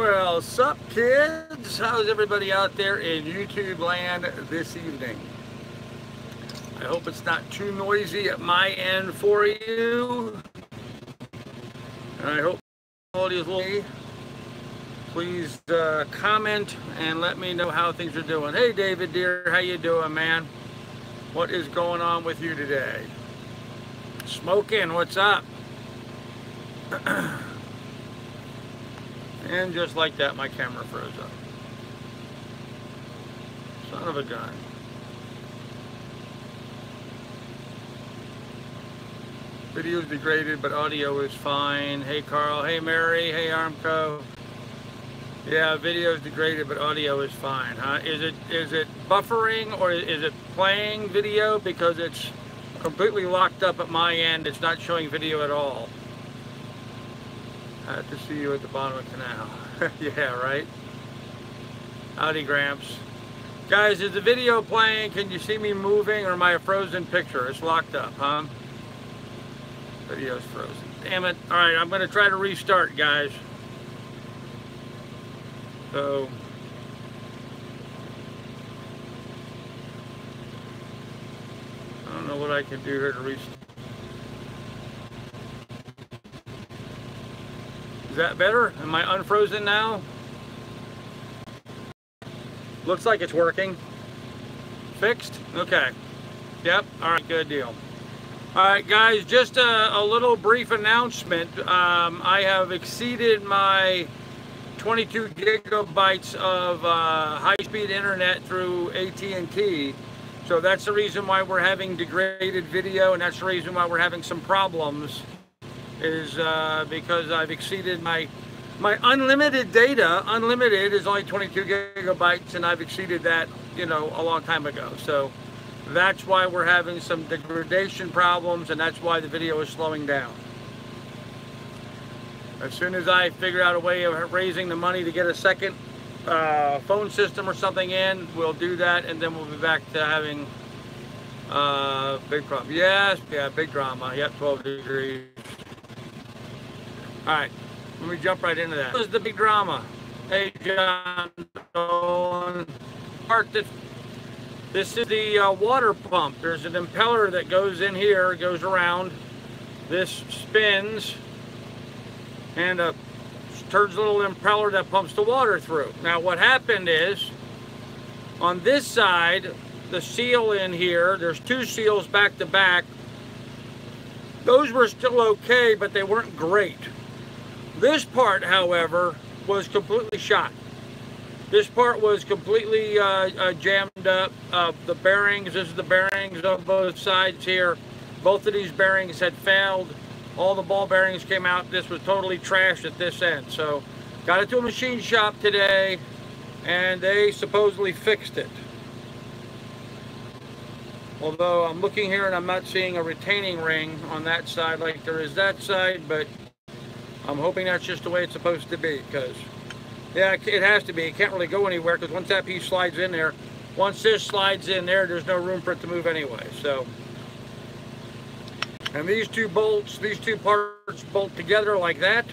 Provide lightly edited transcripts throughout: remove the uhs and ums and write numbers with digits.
Well, sup kids? How's everybody out there in YouTube land this evening? I hope it's not too noisy at my end for you. And I hope quality is low. Please comment and let me know how things are doing. Hey David dear, how you doing, man? What is going on with you today? Smoking, what's up? And just like that, my camera froze up. Son of a gun. Video is degraded, but audio is fine. Hey Carl, hey Mary, hey Armco. Yeah, video is degraded, but audio is fine, huh? Is it buffering or is it playing video? Because it's completely locked up at my end. It's not showing video at all. I have to see you at the bottom of the canal. Yeah, right? Howdy, Gramps. Guys, is the video playing? Can you see me moving or am I a frozen picture? It's locked up, huh? Video's frozen. Damn it. All right, I'm going to try to restart, guys. So, I don't know what I can do here to restart. Is that better? Am I unfrozen now? Looks like it's working. Fixed? Okay. Yep. All right, good deal. All right, guys, just a little brief announcement. I have exceeded my 22 gigabytes of high-speed internet through AT&T. So that's the reason why we're having degraded video, and that's the reason why we're having some problems, is because I've exceeded my unlimited data. Unlimited is only 22 gigabytes, and I've exceeded that, you know, a long time ago. So that's why we're having some degradation problems, and that's why the video is slowing down. As soon as I figure out a way of raising the money to get a second phone system or something in, we'll do that, and then we'll be back to having big problem. Yes, yeah, big drama. Yep, 12 degrees. All right, let me jump right into that. This is the big drama. Hey, John. This is the water pump. There's an impeller that goes in here, goes around. This spins and turns a little impeller that pumps the water through. Now, what happened is, on this side, the seal in here, there's two seals back to back. Those were still okay, but they weren't great. This part, however, was completely shot. This part was completely jammed up. The bearings, this is the bearings on both sides here. Both of these bearings had failed. All the ball bearings came out. This was totally trashed at this end. So, got it to a machine shop today, and they supposedly fixed it. Although I'm looking here and I'm not seeing a retaining ring on that side like there is that side, but I'm hoping that's just the way it's supposed to be, because, yeah, it has to be. It can't really go anywhere, because once that piece slides in there, once this slides in there, there's no room for it to move anyway. So, and these two bolts, these two parts bolt together like that.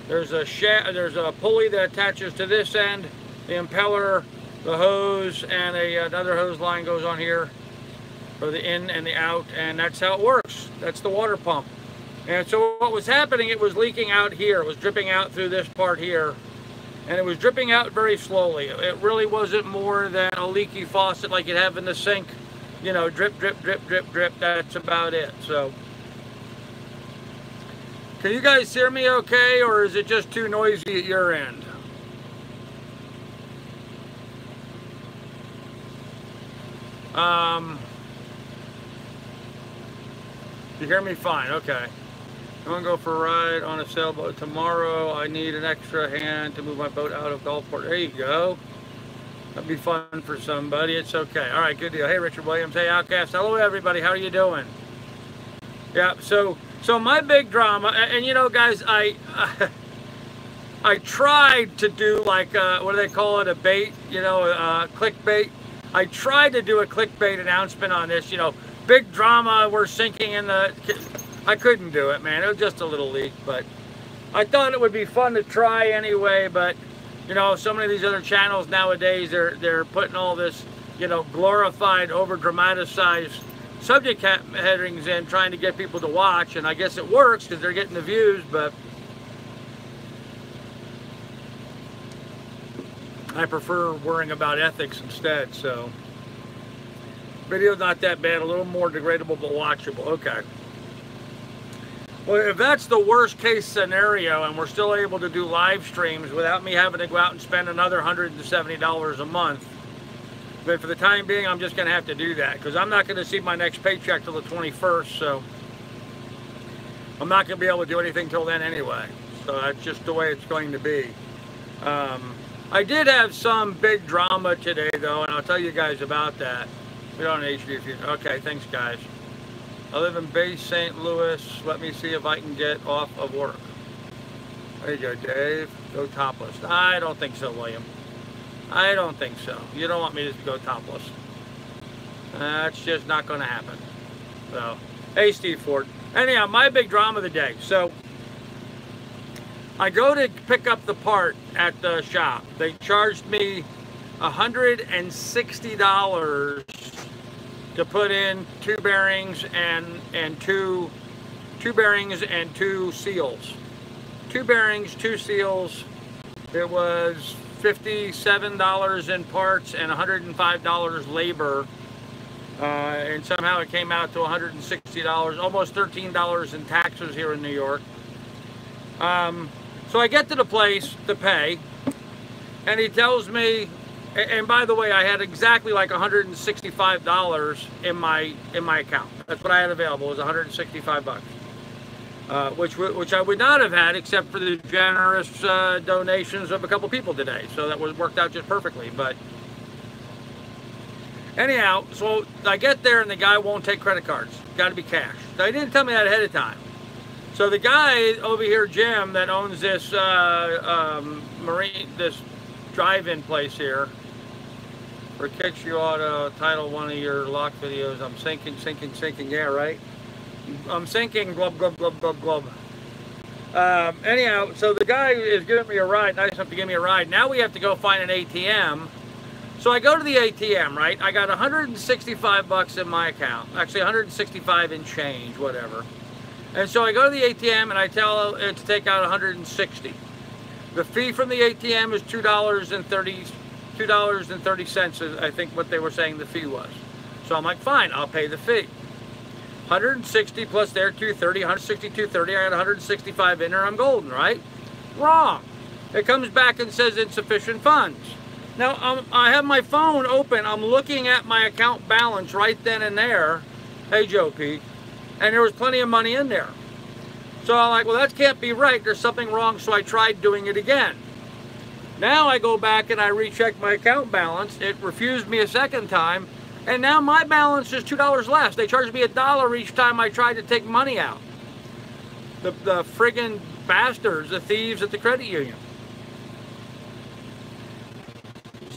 There's a pulley that attaches to this end, the impeller, the hose, and another hose line goes on here for the in and the out, and that's how it works. That's the water pump. And so what was happening, it was leaking out here. It was dripping out through this part here, and it was dripping out very slowly. It really wasn't more than a leaky faucet like you'd have in the sink. You know, drip, drip, drip, drip, drip. That's about it. So, can you guys hear me okay, or is it just too noisy at your end? You hear me fine? Okay. I'm gonna go for a ride on a sailboat tomorrow. I need an extra hand to move my boat out of Gulfport. There you go. That'd be fun for somebody. It's okay. All right, good deal. Hey, Richard Williams. Hey, Outcast. Hello, everybody. How are you doing? Yeah. So my big drama, and you know, guys, I tried to do like what do they call it? A bait? You know, clickbait. I tried to do a clickbait announcement on this. You know, big drama. We're sinking in the. I couldn't do it, man. It was just a little leak, but I thought it would be fun to try anyway, but you know, so many of these other channels nowadays, they're putting all this, you know, glorified, over dramatized subject headings in, trying to get people to watch, and I guess it works because they're getting the views, but I prefer worrying about ethics instead. So video's not that bad, a little more degradable but watchable. Okay. Well, if that's the worst case scenario and we're still able to do live streams without me having to go out and spend another $170 a month, but for the time being, I'm just going to have to do that because I'm not going to see my next paycheck till the 21st, so I'm not going to be able to do anything till then anyway. So that's just the way it's going to be. I did have some big drama today, though, and I'll tell you guys about that. We don't need HD. Okay, thanks, guys. I live in Bay St. Louis. Let me see if I can get off of work. There you go, Dave. Go topless. I don't think so, William. I don't think so. You don't want me to go topless. That's just not going to happen. So, hey, Steve Ford. Anyhow, my big drama of the day. So, I go to pick up the part at the shop. They charged me $160 to put in two bearings and two seals. Two bearings, two seals. It was $57 in parts and $105 labor. And somehow it came out to $160, almost $13 in taxes here in New York. So I get to the place to pay, and he tells me, and by the way, I had exactly like $165 in my account. That's what I had available, was $165, which I would not have had except for the generous donations of a couple people today. So that worked out just perfectly. But anyhow, so I get there and the guy won't take credit cards. Got to be cash. So he didn't tell me that ahead of time. So the guy over here, Jim, that owns this this drive-in place here, for kicks you ought to title one of your lock videos, I'm sinking, yeah, right? I'm sinking, glub, glub, glub, glub, glub. Anyhow, so the guy is giving me a ride, nice enough to give me a ride. Now we have to go find an ATM. So I go to the ATM, right? I got $165 in my account. Actually, 165 and change, whatever. And so I go to the ATM and I tell it to take out 160. The fee from the ATM is $2.30, I think what they were saying the fee was. So I'm like, fine, I'll pay the fee. 160 plus their 230, 160, 230, I got 165 in there, I'm golden, right? Wrong. It comes back and says insufficient funds. Now, I have my phone open, I'm looking at my account balance right then and there. Hey, Joe P. And there was plenty of money in there. So I'm like, well, that can't be right. There's something wrong, so I tried doing it again. Now I go back and I recheck my account balance. It refused me a second time, and now my balance is $2 less. They charged me $1 each time I tried to take money out. The friggin' bastards, the thieves at the credit union.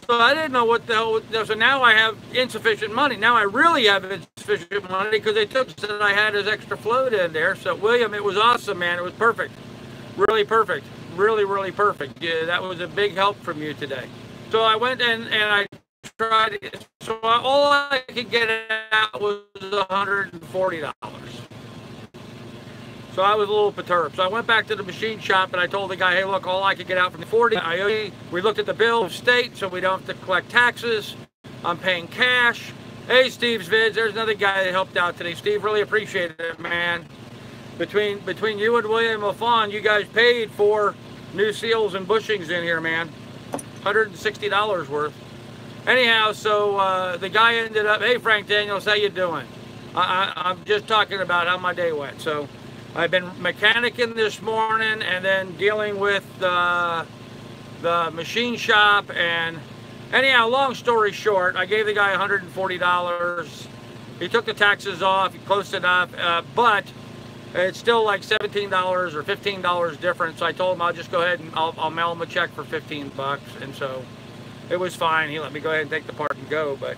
So I didn't know what the hell. So now I have insufficient money. Now I really have insufficient money because they took that I had as extra float in there. So William, it was awesome, man. It was perfect, really perfect, really perfect. Yeah, that was a big help from you today. So I went and I tried. So all I could get out was $140. So I was a little perturbed. So I went back to the machine shop and I told the guy, hey, look, all I could get out from the 40. We looked at the bill of state, so we don't have to collect taxes. I'm paying cash. Hey, Steve's Vids, there's another guy that helped out today. Steve, really appreciated it, man. Between you and William LaFawn, you guys paid for new seals and bushings in here, man. $160 worth. Anyhow, so the guy ended up, hey, Frank Daniels, how you doing? I'm just talking about how my day went. So I've been mechanicing this morning and then dealing with the machine shop. And anyhow, long story short, I gave the guy $140. He took the taxes off, close enough, but it's still like $17 or $15 difference. So I told him I'll just go ahead and I'll mail him a check for 15 bucks. And so it was fine. He let me go ahead and take the part and go. But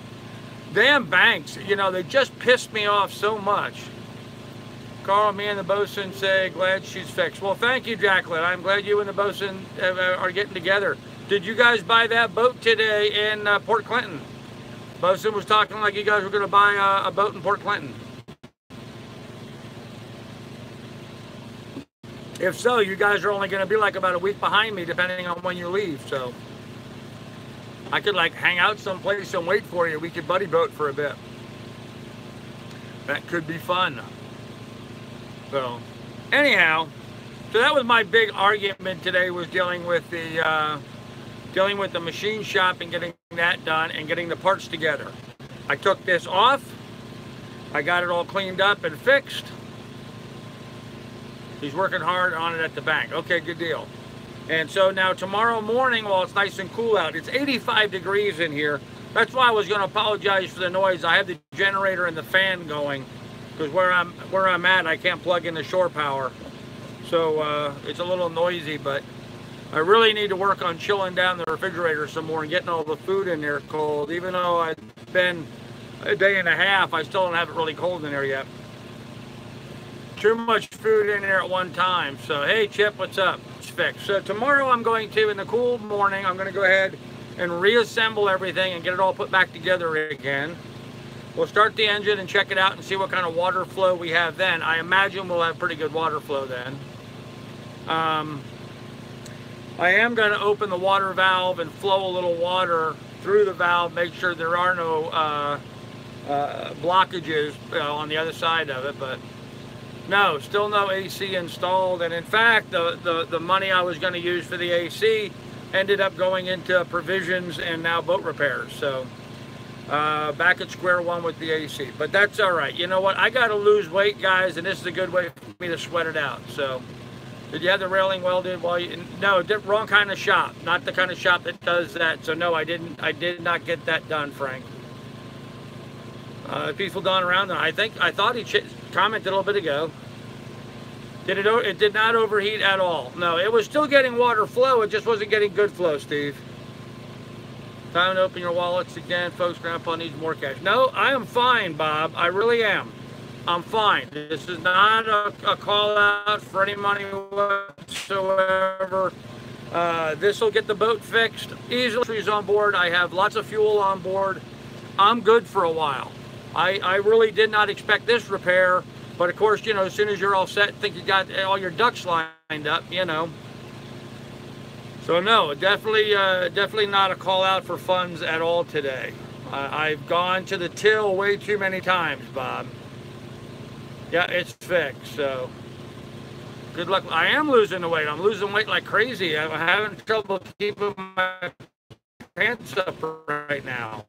damn banks, you know, they just pissed me off so much. Carl, me and the bosun say glad she's fixed. Well, thank you, Jacqueline. I'm glad you and the bosun are getting together. Did you guys buy that boat today in Port Clinton? Bosun was talking like you guys were going to buy a boat in Port Clinton. If so, you guys are only going to be like about a week behind me, depending on when you leave. So I could like hang out someplace and wait for you. We could buddy boat for a bit. That could be fun. So anyhow, so that was my big argument today, was dealing with the machine shop and getting that done and getting the parts together. I took this off. I got it all cleaned up and fixed. He's working hard on it at the bank. Okay, good deal. And so now tomorrow morning, while it's nice and cool out, it's 85 degrees in here. That's why I was going to apologize for the noise. I have the generator and the fan going, because where I'm at, I can't plug in the shore power. So it's a little noisy, but I really need to work on chilling down the refrigerator some more and getting all the food in there cold. Even though it's been a day and a half, I still don't have it really cold in there yet. Too much food in there at one time. So, hey, Chip, what's up? It's fixed. So tomorrow I'm going to, in the cool morning, I'm going to go ahead and reassemble everything and get it all put back together again. We'll start the engine and check it out and see what kind of water flow we have then. I imagine we'll have pretty good water flow then. I am going to open the water valve and flow a little water through the valve, make sure there are no blockages on the other side of it, but no, still no AC installed. And in fact, the money I was going to use for the AC ended up going into provisions and now boat repairs. So back at square one with the AC, but that's all right. You know what? I got to lose weight, guys, and this is a good way for me to sweat it out. So did you have the railing welded while you? No, wrong kind of shop, not the kind of shop that does that. So no, I did not get that done, Frank. Peaceful dawn around, and I thought he commented a little bit ago. It did not overheat at all. No, it was still getting water flow. It just wasn't getting good flow, Steve. Time to open your wallets again, folks. Grandpa needs more cash. No, I am fine, Bob. I really am. I'm fine. This is not a call out for any money whatsoever. This will get the boat fixed. Easily on board. I have lots of fuel on board. I'm good for a while. I really did not expect this repair, but of course, you know, as soon as you're all set, think you got all your ducks lined up, you know. So no, definitely not a call out for funds at all today. I've gone to the till way too many times, Bob. Yeah, it's fixed, so good luck. I am losing the weight. I'm losing weight like crazy. I'm having trouble keeping my pants up right now.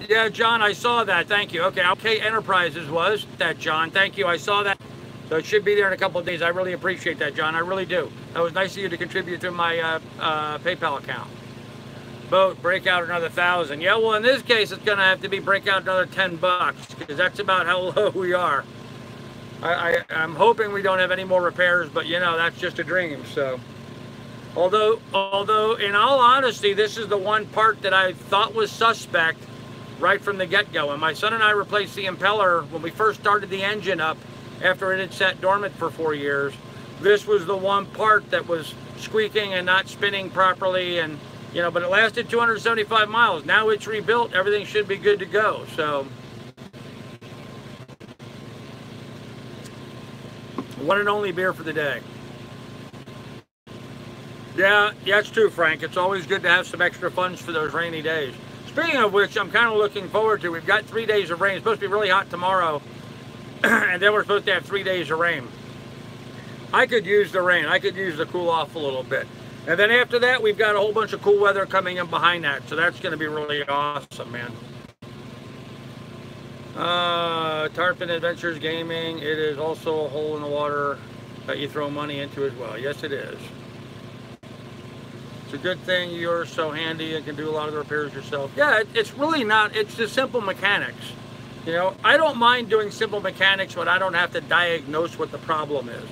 Yeah, John, I saw that. Thank you. Okay, Enterprises was that, John. Thank you. I saw that. So it should be there in a couple of days. I really appreciate that, John. I really do. That was nice of you to contribute to my PayPal account. Boat, break out another 1,000. Yeah, well, in this case, it's going to have to be break out another $10 because that's about how low we are. I'm hoping we don't have any more repairs, but you know, that's just a dream. So. Although, in all honesty, this is the one part that I thought was suspect right from the get-go. And my son and I replaced the impeller when we first started the engine up after it had sat dormant for 4 years. This was the one part that was squeaking and not spinning properly, and you know, but it lasted 275 miles. Now it's rebuilt. Everything should be good to go. So, one and only beer for the day. Yeah, it's true, Frank. It's always good to have some extra funds for those rainy days. Speaking of which, I'm kind of looking forward to, we've got 3 days of rain. It's supposed to be really hot tomorrow, and then we're supposed to have 3 days of rain. I could use the rain. I could use the cool off a little bit. And then after that, we've got a whole bunch of cool weather coming in behind that, so that's going to be really awesome, man. Tarpon Adventures Gaming, it is also a hole in the water that you throw money into as well. Yes, it is. It's a good thing you're so handy and can do a lot of the repairs yourself. Yeah, it's really not, it's just simple mechanics. You know, I don't mind doing simple mechanics when I don't have to diagnose what the problem is.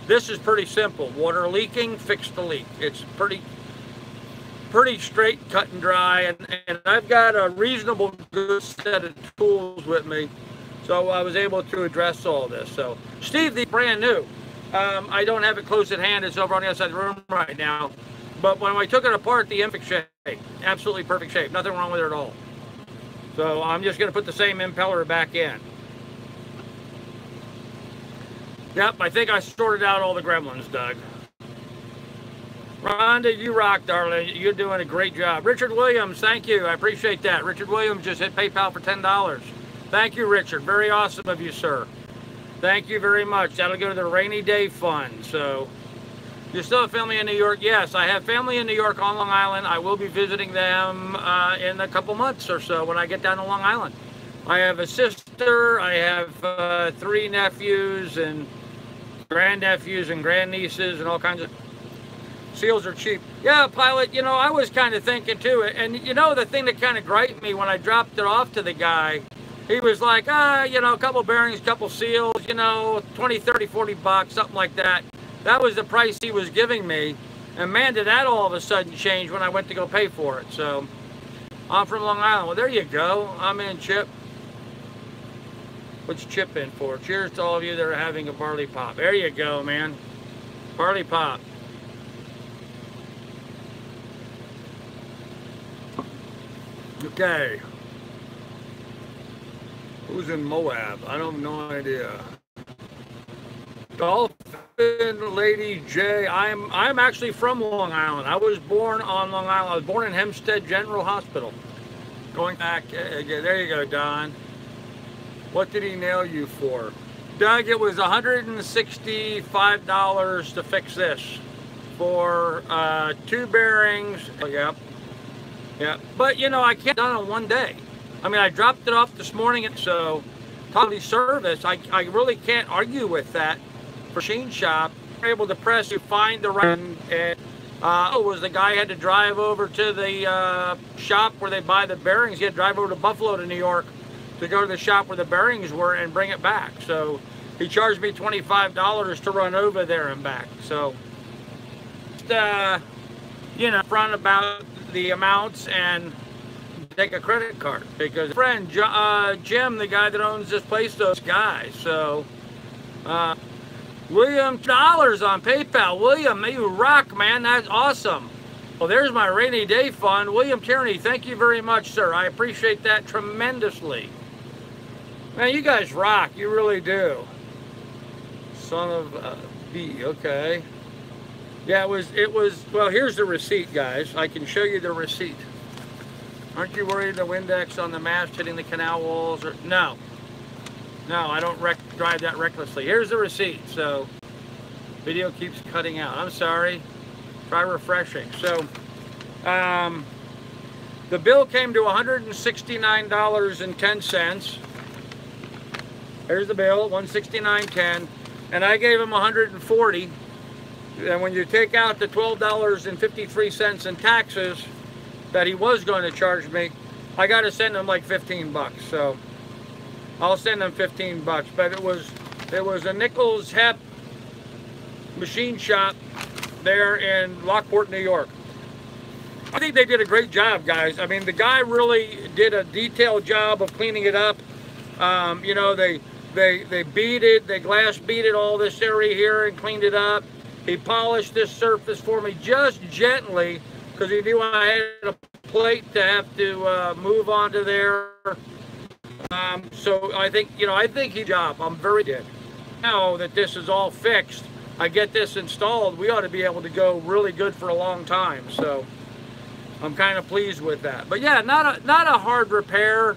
This is pretty simple. Water leaking, fix the leak. It's pretty, pretty straight, cut and dry, and I've got a reasonable good set of tools with me, so I was able to address all this. So Steve, the brand new, I don't have it close at hand. It's over on the outside of the room right now, but when I took it apart, the perfect shape, absolutely perfect shape, nothing wrong with it at all. So I'm just going to put the same impeller back in. Yep, I think I sorted out all the gremlins, Doug. Rhonda, you rock, darling. You're doing a great job. Richard Williams, thank you. I appreciate that. Richard Williams just hit PayPal for $10. Thank you, Richard. Very awesome of you, sir. Thank you very much. That'll go to the rainy day fund. So, you still have family in New York? Yes, I have family in New York on Long Island. I will be visiting them in a couple months or so when I get down to Long Island. I have a sister. I have 3 nephews and grandnephews and grandnieces and all kinds of... Seals are cheap. Yeah, pilot, you know, I was kind of thinking too, and you know, the thing that kind of griped me when I dropped it off to the guy, he was like, you know, a couple bearings, couple seals, you know, 20, 30, 40 bucks, something like that. That was the price he was giving me, and man, did that all of a sudden change when I went to go pay for it. So, I'm from Long Island. Well, there you go. I'm in, Chip. What's Chip in for? Cheers to all of you that are having a barley pop. There you go, man. Barley pop. Okay. Who's in Moab? I don't have no idea. Dolphin Lady J. I'm actually from Long Island. I was born on Long Island. I was born in Hempstead General Hospital. Going back, there you go, Don. What did he nail you for? Doug, it was $165 to fix this for 2 bearings. Oh, yep. Yeah, but you know, I can't done it in one day. I mean, I dropped it off this morning, and so totally service. I really can't argue with that. Machine shop, we're able to press to find the right, and it was the guy had to drive over to the shop where they buy the bearings. He had to drive over to Buffalo to New York to go to the shop where the bearings were and bring it back. So he charged me $25 to run over there and back. So, you know, front about the amounts and take a credit card, because friend Jim, the guy that owns this place, those guys. So William, $2 on PayPal. William, you rock, man. That's awesome. Well, there's my rainy day fund. William Tierney, thank you very much, sir. I appreciate that tremendously. Man, you guys rock. You really do. Son of B. Okay. Yeah, it was, well, here's the receipt, guys. I can show you the receipt. Aren't you worried the Windex on the mast hitting the canal walls? Or no, I don't drive that recklessly. Here's the receipt. So, video keeps cutting out. I'm sorry. Try refreshing. So, the bill came to $169.10. Here's the bill, $169.10, and I gave him $140. And when you take out the $12.53 in taxes that he was going to charge me, I got to send him like 15 bucks. So I'll send him 15 bucks. But it was a Nichols Hep machine shop there in Lockport, New York. I think they did a great job, guys. I mean, the guy really did a detailed job of cleaning it up. You know, they beat it, they glass beat it, all this area here, and cleaned it up. He polished this surface for me just gently, because he knew I had a plate to have to move onto there. So I think, you know, I think he job. I'm very good. Now that this is all fixed, I get this installed, we ought to be able to go really good for a long time. So I'm kind of pleased with that. But yeah, not a hard repair.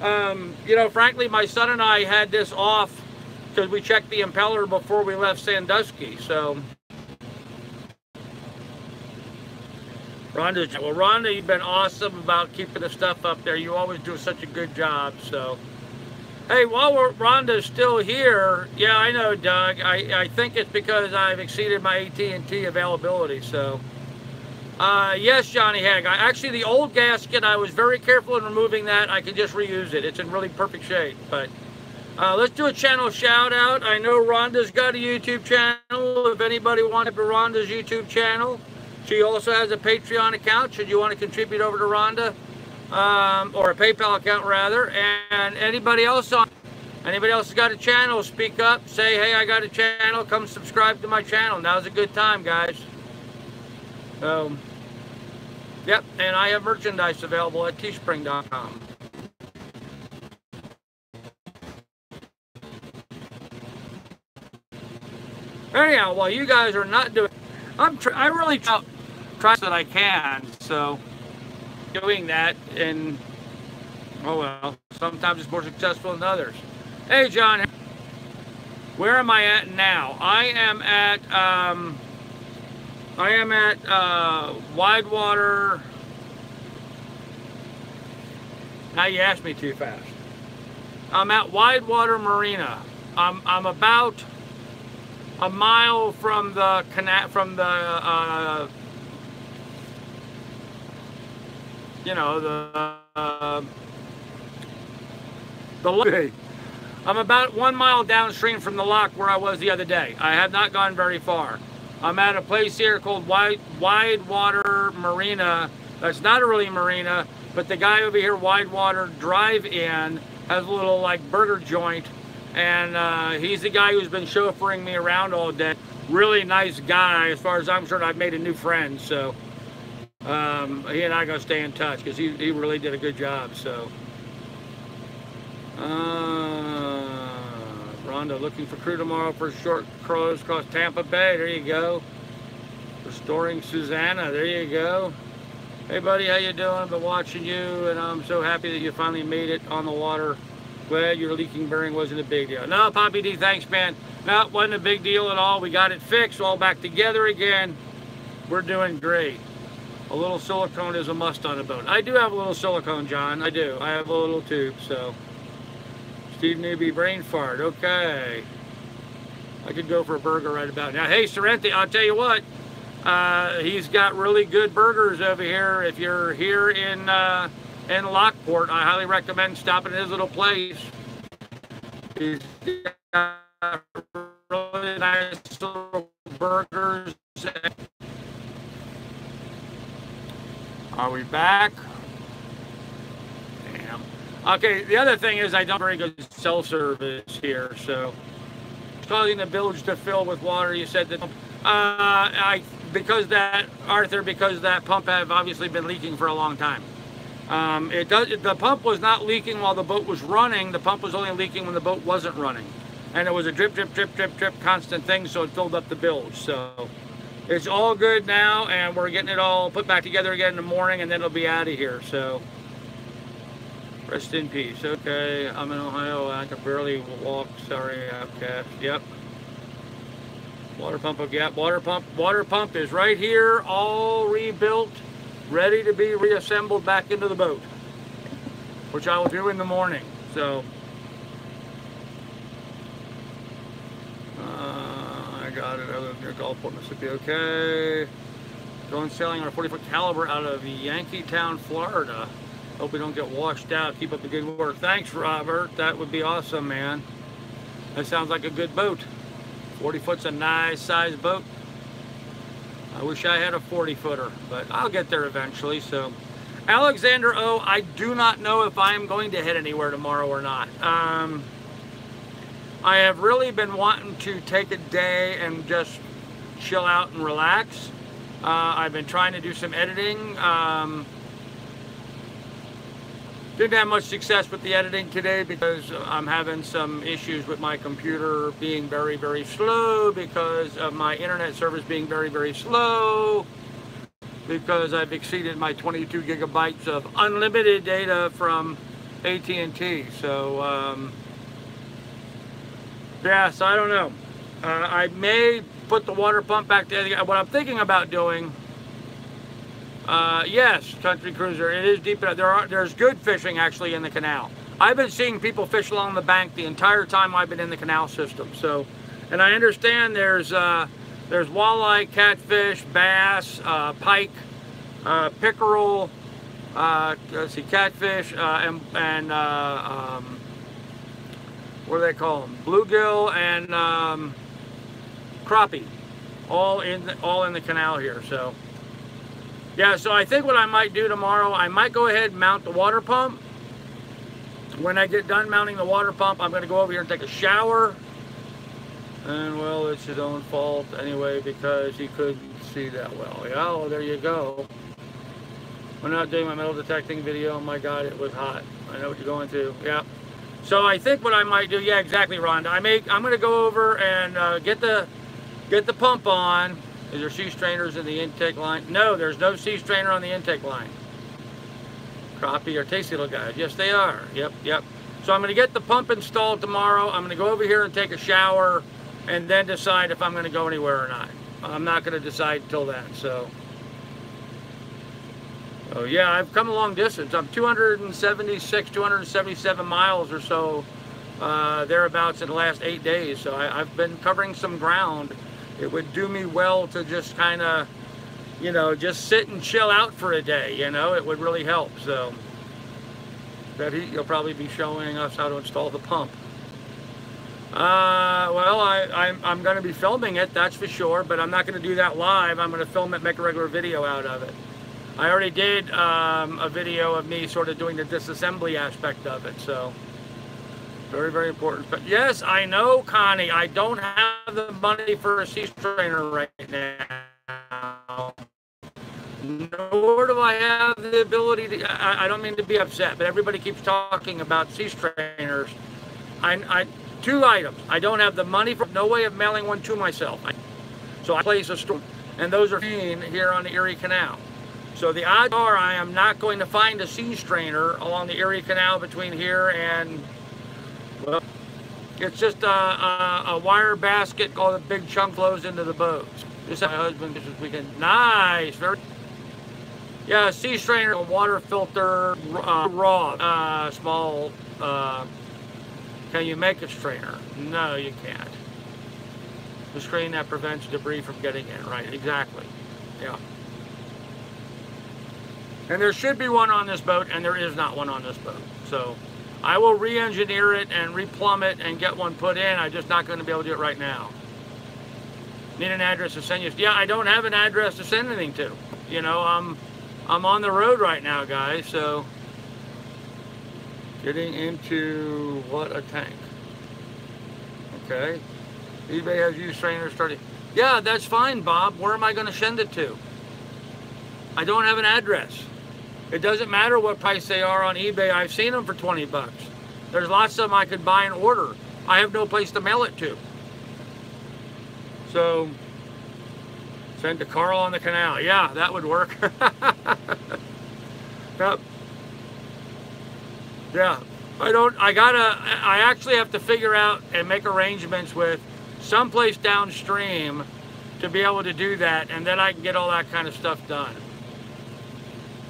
You know, frankly, my son and I had this off because we checked the impeller before we left Sandusky. So Rhonda, you've been awesome about keeping the stuff up there. You always do such a good job. So, hey, while Rhonda's still here, yeah, I know, Doug. I think it's because I've exceeded my AT&T availability. So, yes, Johnny Hag. Actually, the old gasket, I was very careful in removing that. I can just reuse it. It's in really perfect shape. But let's do a channel shout out. I know Rhonda's got a YouTube channel. If anybody wants to Rhonda's YouTube channel, She also has a Patreon account should you want to contribute over to Rhonda, or a PayPal account rather. And anybody else has got a channel, speak up, say, hey, I got a channel, come subscribe to my channel. Now's a good time, guys. Yep, and I have merchandise available at teespring.com. Anyhow, while you guys are not doing, I really try that I can, so doing that, and oh well, sometimes it's more successful than others. Hey John, where am I at now? I am at Widewater. Now you asked me too fast. I'm at Widewater Marina. I'm about a mile from the you know, the I'm about 1 mile downstream from the lock where I was the other day. I have not gone very far. I'm at a place here called Widewater Marina. That's not a really marina, but the guy over here, Widewater Drive-In, has a little like burger joint, and he's the guy who's been chauffeuring me around all day. Really nice guy. As far as I'm concerned, I've made a new friend, so he and I are gonna stay in touch because he really did a good job. So Rhonda looking for crew tomorrow for short cruise across Tampa Bay. There you go. Restoring Susanna. There you go. Hey buddy, how you doing? I've been watching you, and I'm so happy that you finally made it on the water. Glad your leaking bearing wasn't a big deal. No, Poppy D, thanks, man. No, it wasn't a big deal at all. We got it fixed, all back together again. We're doing great. A little silicone is a must on a boat. I do have a little silicone, John. I do. I have a little tube, so. Steve Newby, brain fart. Okay. I could go for a burger right about now. Hey, Sorrenti, I'll tell you what. He's got really good burgers over here. If you're here in Lockport, I highly recommend stopping at his little place. He's got really nice little burgers. Are we back? Damn. Okay, the other thing is I don't very good cell service here, so it's causing the bilge to fill with water. You said that because that pump have obviously been leaking for a long time. The pump was not leaking while the boat was running. The pump was only leaking when the boat wasn't running, and it was a drip, drip, drip, drip, drip constant thing, so it filled up the bilge. So it's all good now, and we're getting it all put back together again in the morning, and then it'll be out of here. So rest in peace. Okay, I'm in Ohio. I can barely walk. Sorry, outcast. Yep. Water pump. Yep. Water pump is right here, all rebuilt, ready to be reassembled back into the boat, which I will do in the morning. So I got it. Other than Gulfport, Mississippi. Okay. Going sailing on a 40-foot caliber out of Yankeetown, Florida. Hope we don't get washed out. Keep up the good work. Thanks, Robert. That would be awesome, man. That sounds like a good boat. 40 foot's a nice size boat. I wish I had a 40-footer, but I'll get there eventually. So, Alexander O, I do not know if I am going to head anywhere tomorrow or not. I have really been wanting to take a day and just chill out and relax. I've been trying to do some editing. Didn't have much success with the editing today because I'm having some issues with my computer being very, very slow, because of my internet service being very, very slow, because I've exceeded my 22 gigabytes of unlimited data from AT&T. So, yeah, so I don't know. I may put the water pump back together. What I'm thinking about doing, yes, Country Cruiser, it is deep enough. There's good fishing actually in the canal. I've been seeing people fish along the bank the entire time I've been in the canal system. So, and I understand there's walleye, catfish, bass, pike, pickerel, let's see, catfish, and what do they call them? Bluegill and crappie, all in the canal here. So Yeah, so I think what I might do tomorrow, I might go ahead and mount the water pump. When I get done mounting the water pump, I'm going to go over here and take a shower. And, well, it's his own fault anyway because he couldn't see that well. Yeah, well, there you go. We're not doing my metal detecting video. Oh, my God, it was hot. I know what you're going to. Yeah. So I think what I might do, yeah, exactly, Rhonda. I'm going to go over and get the pump on. Is there sea strainers in the intake line? No, there's no sea strainer on the intake line. Crappie or tasty little guys. Yes, they are. Yep, yep. So I'm going to get the pump installed tomorrow. I'm going to go over here and take a shower and then decide if I'm going to go anywhere or not. I'm not going to decide until then. So yeah, I've come a long distance. I'm 277 miles or so thereabouts in the last 8 days. So I've been covering some ground. It would do me well to just kind of, you know, just sit and chill out for a day, you know, it would really help. So that you'll probably be showing us how to install the pump. Well, I'm going to be filming it, that's for sure, but I'm not going to do that live. I'm going to film it, make a regular video out of it. I already did a video of me sort of doing the disassembly aspect of it, so very, very important. But yes, I know, Connie, I don't have the money for a sea strainer right now. Nor do I have the ability to, I don't mean to be upset, but everybody keeps talking about sea strainers. Two items. I don't have the money for, no way of mailing one to myself. So I place a store, and those are here on the Erie Canal. So the odds are I am not going to find a sea strainer along the Erie Canal between here and, well, it's just a wire basket, all the big chunk flows into the boat. Just my husband this weekend. Nice, very. Yeah, sea strainer, a water filter, raw, small. Can you make a strainer? No, you can't. The screen that prevents debris from getting in, right? Exactly. Yeah. And there should be one on this boat, and there is not one on this boat. So I will re-engineer it and replumb it and get one put in. I'm just not going to be able to do it right now. Need an address to send you. Yeah, I don't have an address to send anything to. You know, I'm on the road right now, guys, so getting into what a tank. Okay. eBay has used strainers starting. Yeah, that's fine, Bob. Where am I going to send it to? I don't have an address. It doesn't matter what price they are on eBay. I've seen them for 20 bucks. There's lots of them I could buy and order. I have no place to mail it to. So, send to Carl on the canal. Yeah, that would work. Yep. Yeah. I actually have to figure out and make arrangements with someplace downstream to be able to do that, and then I can get all that kind of stuff done.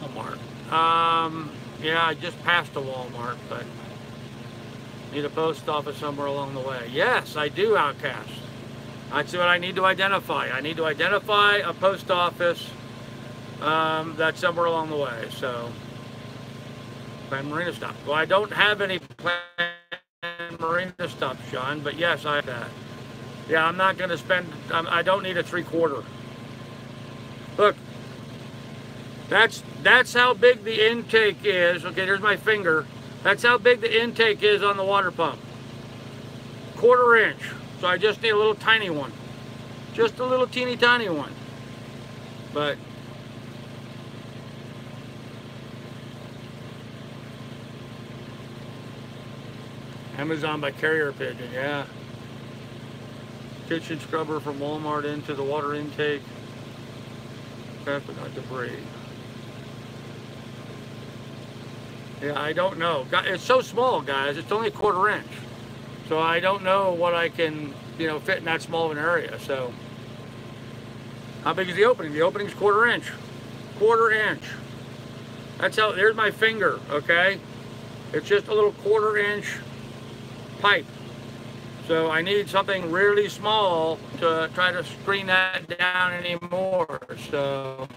Walmart. Yeah, I just passed a Walmart, but need a post office somewhere along the way. Yes, I do, Outcast. That's what I need to identify. I need to identify a post office that's somewhere along the way. So, planned marina stop. Well, I don't have any planned marina stops, Sean, but yes, I have that. Yeah, I'm not going to spend, I don't need a 3/4. Look, that's how big the intake is. Okay, there's my finger. That's how big the intake is on the water pump. 1/4 inch. So I just need a little tiny one. Just a little teeny tiny one. But Amazon by carrier pigeon, yeah. Kitchen scrubber from Walmart into the water intake. Traffic on debris. Yeah, I don't know. It's so small, guys. It's only 1/4 inch. So I don't know what I can, you know, fit in that small of an area. So how big is the opening? The opening's 1/4 inch. 1/4 inch. That's how, there's my finger, okay? It's just a little 1/4 inch pipe. So I need something really small to try to screen that down anymore. So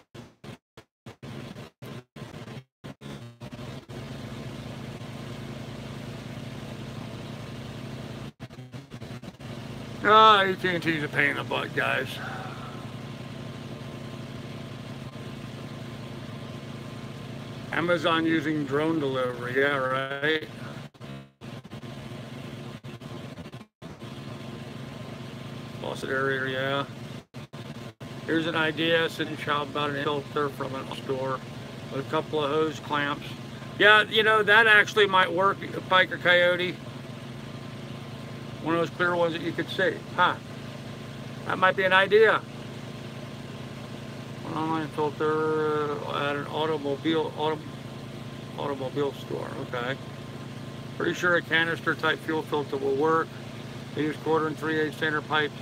AT&T's a pain in the butt, guys. Amazon using drone delivery, yeah, right. Faucet area, yeah. Here's an idea, sitting shop about an filter from a store with a couple of hose clamps. Yeah, you know, that actually might work, pike or coyote. One of those clear ones that you could see. Huh. That might be an idea. An online filter at an automobile store. Okay. Pretty sure a canister type fuel filter will work. They use 1/4 and 3/8 standard pipes.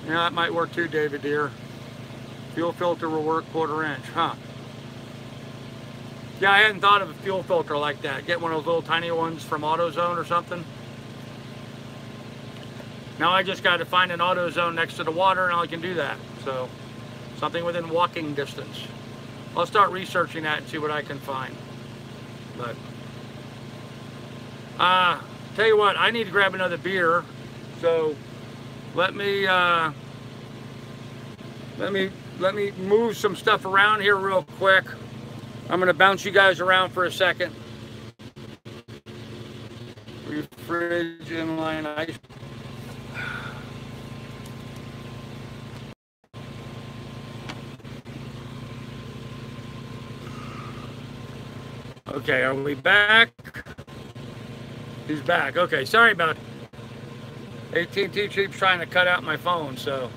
Yeah, that might work too, David dear. Fuel filter will work 1/4 inch, huh? Yeah, I hadn't thought of a fuel filter like that. Get one of those little tiny ones from AutoZone or something. Now I just got to find an AutoZone next to the water and I can do that. So, something within walking distance. I'll start researching that and see what I can find. But, tell you what, I need to grab another beer. So, let me move some stuff around here real quick. I'm going to bounce you guys around for a second. Fridge, inline ice. Okay, are we back? He's back. Okay, sorry about AT&T Cheap's trying to cut out my phone, so.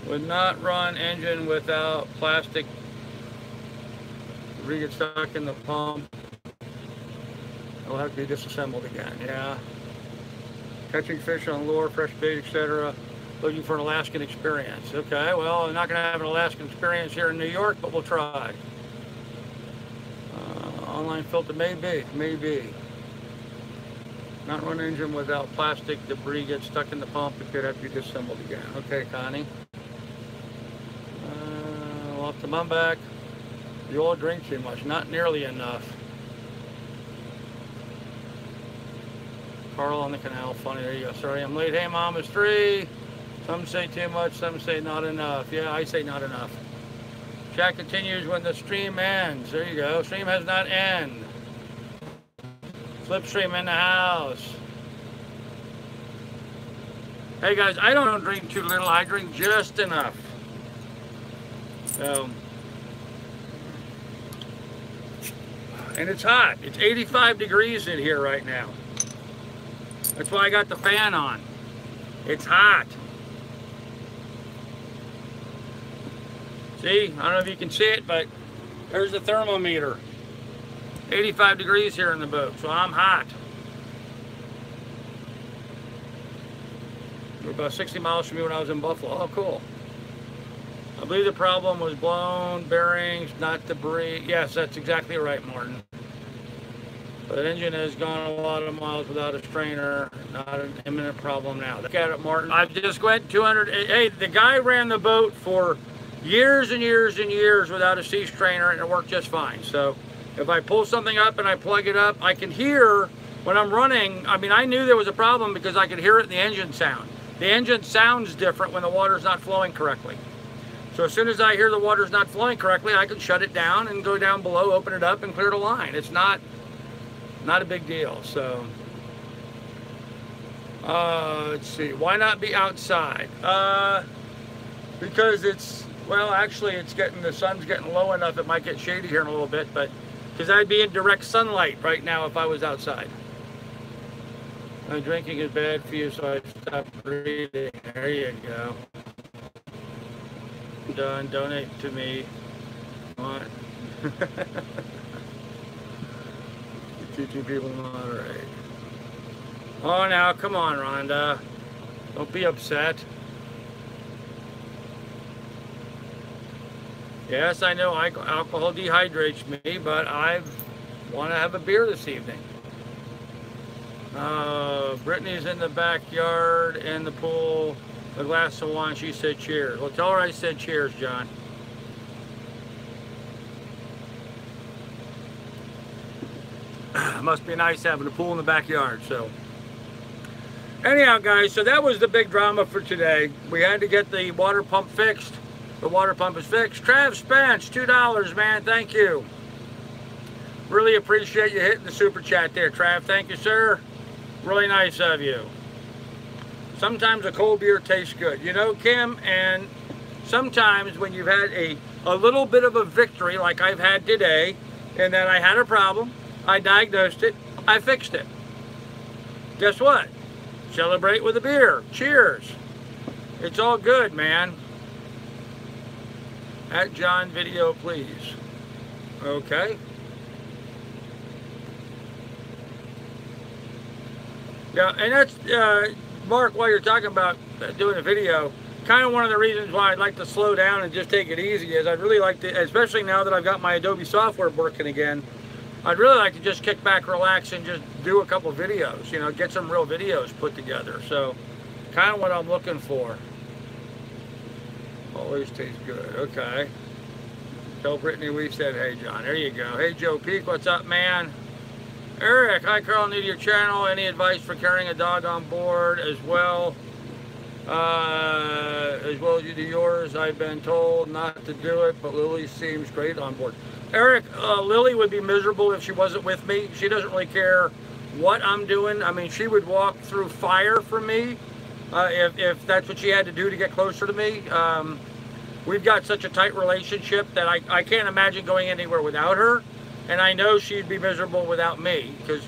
Would not run engine without plastic. Debris gets stuck in the pump. It'll have to be disassembled again, yeah. Catching fish on lure, fresh bait, etc. Looking for an Alaskan experience. Okay, well, I'm not going to have an Alaskan experience here in New York, but we'll try. Online filter, maybe. Not run engine without plastic. Debris gets stuck in the pump. It could have to be disassembled again. Okay, Connie. We'll have to come back. You all drink too much. Not nearly enough. Carl on the canal. Funny. There you go. Sorry, I'm late. Hey, Mom, it's 3. Some say too much. Some say not enough. Yeah, I say not enough. Chat continues when the stream ends. There you go. Stream has not ended. Slipstream in the house. Hey guys, I don't drink too little. I drink just enough. So, and it's hot. It's 85 degrees in here right now. That's why I got the fan on. It's hot. See, I don't know if you can see it, but there's the thermometer. 85 degrees here in the boat, so I'm hot. We're about 60 miles from me when I was in Buffalo. Oh, cool. I believe the problem was blown bearings, not debris. Yes, that's exactly right, Martin. But the engine has gone a lot of miles without a strainer. Not an imminent problem now. Look at it, Martin. I've just went 200. Hey, the guy ran the boat for years and years and years without a sea strainer, and it worked just fine. So if I pull something up and I plug it up, I can hear when I'm running. I mean, I knew there was a problem because I could hear it in the engine sound. The engine sounds different when the water's not flowing correctly. So as soon as I hear the water's not flowing correctly, I can shut it down and go down below, open it up, and clear the line. It's not a big deal. So let's see. Why not be outside? Because it's, well, actually, the sun's getting low enough. It might get shady here in a little bit, but because I'd be in direct sunlight right now if I was outside. Drinking is bad for you, so I stopped breathing. There you go. Done. Donate to me. What? Teaching people to moderate. Oh, now, come on, Rhonda. Don't be upset. Yes, I know alcohol dehydrates me, but I want to have a beer this evening. Brittany's in the backyard in the pool, a glass of wine. She said cheers. Well, tell her I said cheers, John. Must be nice having a pool in the backyard. So anyhow, guys, so that was the big drama for today. We had to get the water pump fixed. The water pump is fixed. Trav Spence, $2, man. Thank you. Really appreciate you hitting the super chat there, Trav. Thank you, sir. Really nice of you. Sometimes a cold beer tastes good. You know, Kim, and sometimes when you've had a little bit of a victory like I've had today, and then I had a problem, I diagnosed it, I fixed it. Guess what? Celebrate with a beer. Cheers. It's all good, man. At John video, please. Okay. Yeah, and that's, Mark, while you're talking about doing a video, kind of one of the reasons why I'd like to slow down and just take it easy is I'd really like to, especially now that I've got my Adobe software working again, I'd really like to just kick back, relax, and just do a couple videos, you know, get some real videos put together. So, kind of what I'm looking for. Always tastes good. Okay. Tell Brittany we said, hey, John. There you go. Hey, Joe Peak, what's up, man? Eric, hi, Carl, new to your channel. Any advice for carrying a dog on board as well? As you do yours. I've been told not to do it, but Lily seems great on board. Eric, Lily would be miserable if she wasn't with me. She doesn't really care what I'm doing. I mean, she would walk through fire for me if that's what she had to do to get closer to me. We've got such a tight relationship that I can't imagine going anywhere without her. And I know she'd be miserable without me because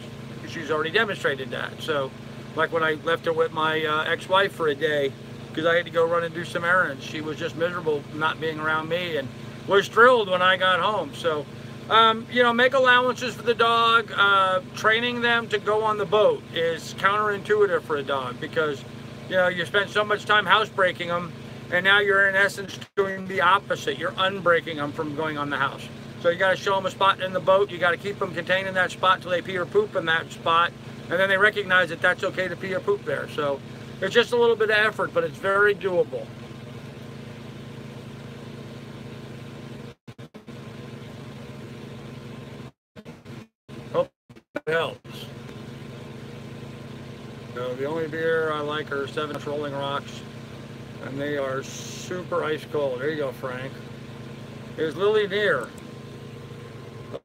she's already demonstrated that. So, like when I left her with my ex-wife for a day because I had to go run and do some errands, she was just miserable not being around me and was thrilled when I got home. So, you know, make allowances for the dog. Training them to go on the boat is counterintuitive for a dog because, you know, you spend so much time housebreaking them and now you're in essence doing the opposite. You're unbreaking them from going on the house. So you got to show them a spot in the boat. You got to keep them contained in that spot till they pee or poop in that spot. And then they recognize that that's okay to pee or poop there. So it's just a little bit of effort, but it's very doable. Hope it helps. So the only beer I like are 7 Rolling Rocks. And they are super ice cold. There you go, Frank. Is Lily near?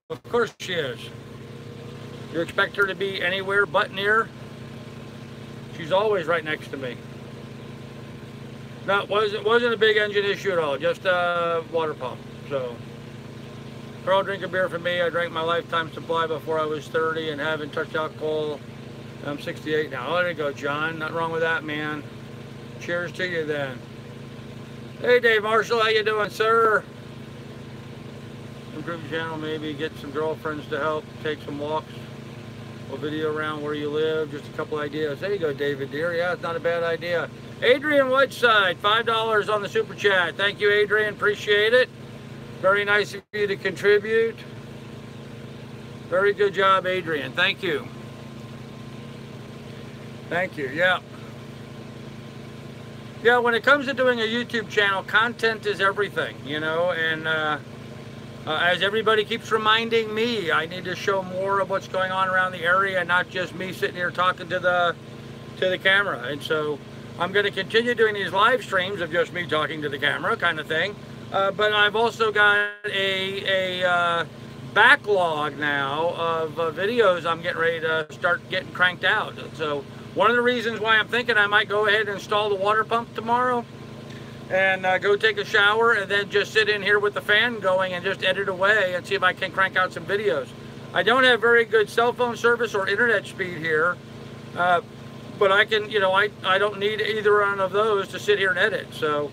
Of course she is. You expect her to be anywhere but near? She's always right next to me. No, it wasn't a big engine issue at all, just a water pump. So, Carl, drink a beer for me. I drank my lifetime supply before I was 30 and haven't touched alcohol. I'm 68 now. Oh, there you go, John. Nothing wrong with that, man. Cheers to you then. Hey, Dave Marshall, how you doing, sir? Improve your channel, maybe get some girlfriends to help, take some walks, a video around where you live, just a couple ideas. There you go, David Deere. Yeah, it's not a bad idea. Adrian Whiteside, $5 on the super chat. Thank you, Adrian. Appreciate it. Very nice of you to contribute. Very good job, Adrian. Thank you. Thank you. Yeah. Yeah, when it comes to doing a YouTube channel, content is everything, you know, and as everybody keeps reminding me, I need to show more of what's going on around the area, not just me sitting here talking to the camera. And so I'm going to continue doing these live streams of just me talking to the camera kind of thing. But I've also got a backlog now of videos I'm getting ready to start getting cranked out. So one of the reasons why I'm thinking I might go ahead and install the water pump tomorrow and go take a shower and then just sit in here with the fan going and just edit away and see if I can crank out some videos. I don't have very good cell phone service or internet speed here, but I can, you know, I don't need either one of those to sit here and edit. So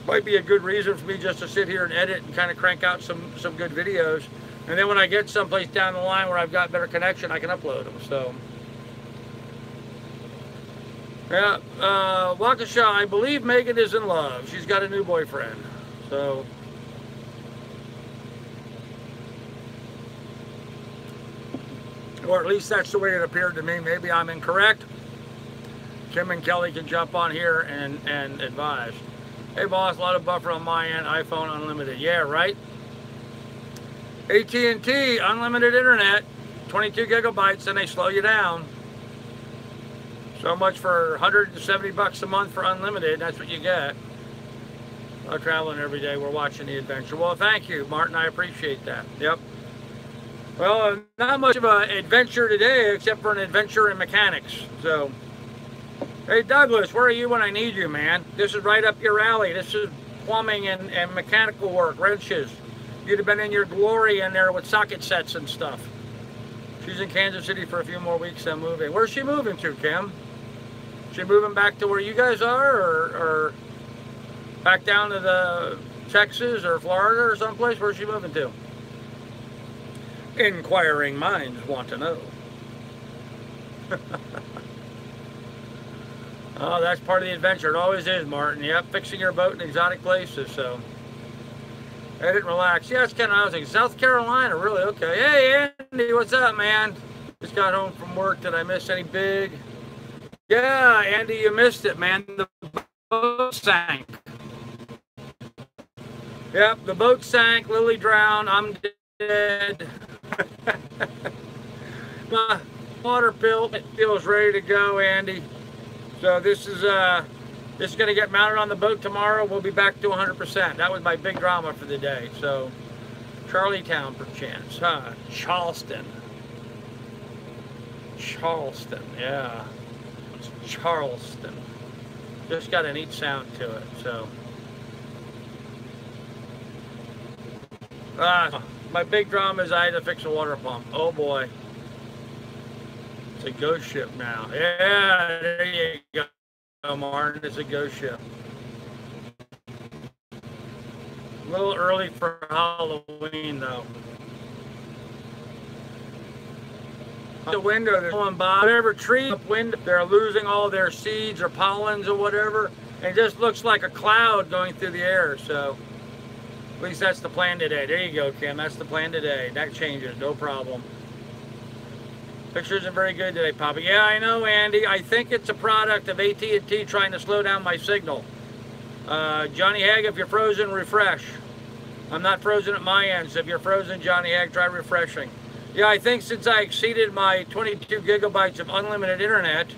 might be a good reason for me just to sit here and edit and kind of crank out some good videos. And then when I get someplace down the line where I've got better connection, I can upload them. So. Yeah, Waukesha, I believe Megan is in love. She's got a new boyfriend. So, or at least that's the way it appeared to me. Maybe I'm incorrect. Kim and Kelly can jump on here and advise. Hey boss, a lot of buffer on my end, iPhone unlimited. Yeah, right? AT&T, unlimited internet, 22 gigabytes, and they slow you down. So much for $170 a month for unlimited. That's what you get. traveling every day. We're watching the adventure. Well, thank you, Martin. I appreciate that. Yep. Well, not much of an adventure today, except for an adventure in mechanics. So, hey, Douglas, where are you when I need you, man? This is right up your alley. This is plumbing and mechanical work, wrenches. You'd have been in your glory in there with socket sets and stuff. She's in Kansas City for a few more weeks, then moving. Where's she moving to, Kim? She moving back to where you guys are, or back down to the Texas or Florida or someplace? Where's she moving to? Inquiring minds want to know. Oh, that's part of the adventure. It always is, Martin. Yep, fixing your boat in exotic places, so. Edit and relax. Yeah, it's kind of, I was like, South Carolina, really? Okay. Hey, Andy, what's up, man? Just got home from work. Did I miss any big? Yeah, Andy, you missed it, man. The boat sank. Yep, the boat sank. Lily drowned. I'm dead. My water pill, it feels ready to go, Andy. So this is going to get mounted on the boat tomorrow. We'll be back to 100%. That was my big drama for the day. So Charlottetown, perchance, huh? Charleston, yeah. It's Charleston. Just got a neat sound to it. So my big drama is I had to fix a water pump. Oh boy. It's a ghost ship now. Yeah, there you go, Martin. It's a ghost ship. A little early for Halloween, though. The window, there's one by whatever tree up window, they're losing all their seeds or pollens or whatever. And it just looks like a cloud going through the air. So at least that's the plan today. There you go, Kim. That's the plan today. That changes, no problem. Picture isn't very good today, Papa. Yeah, I know, Andy. I think it's a product of AT&T trying to slow down my signal. Johnny Hag, if you're frozen, refresh. I'm not frozen at my end, so if you're frozen, Johnny Hag, try refreshing. Yeah, I think since I exceeded my 22 gigabytes of unlimited internet,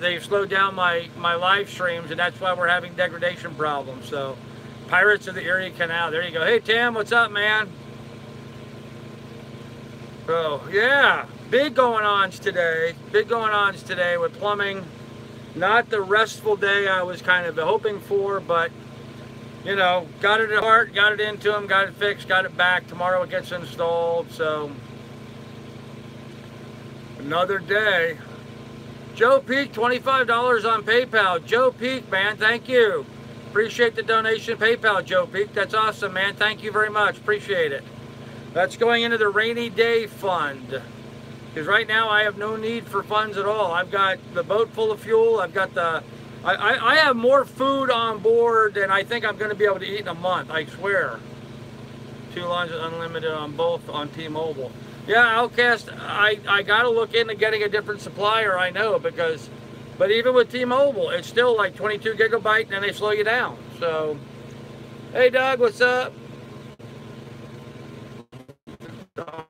they've slowed down my live streams, and that's why we're having degradation problems. So, Pirates of the Erie Canal. There you go. Hey, Tim, what's up, man? Oh, yeah. Big going-ons today. Big going-ons today with plumbing. Not the restful day I was kind of hoping for, but, you know, got it at heart, got it into them, got it fixed, got it back. Tomorrow it gets installed, so another day. Joe Peak, $25 on PayPal. Joe Peak, man, thank you. Appreciate the donation, PayPal, Joe Peak. That's awesome, man. Thank you very much. Appreciate it. That's going into the rainy day fund. Because right now I have no need for funds at all. I've got the boat full of fuel. I've got the... I have more food on board than I think I'm going to be able to eat in a month. I swear. 2 lines unlimited on both on T-Mobile. Yeah, Outcast, I got to look into getting a different supplier, I know, because... But even with T-Mobile, it's still like 22 gigabyte and then they slow you down. So, hey, Doug, what's up?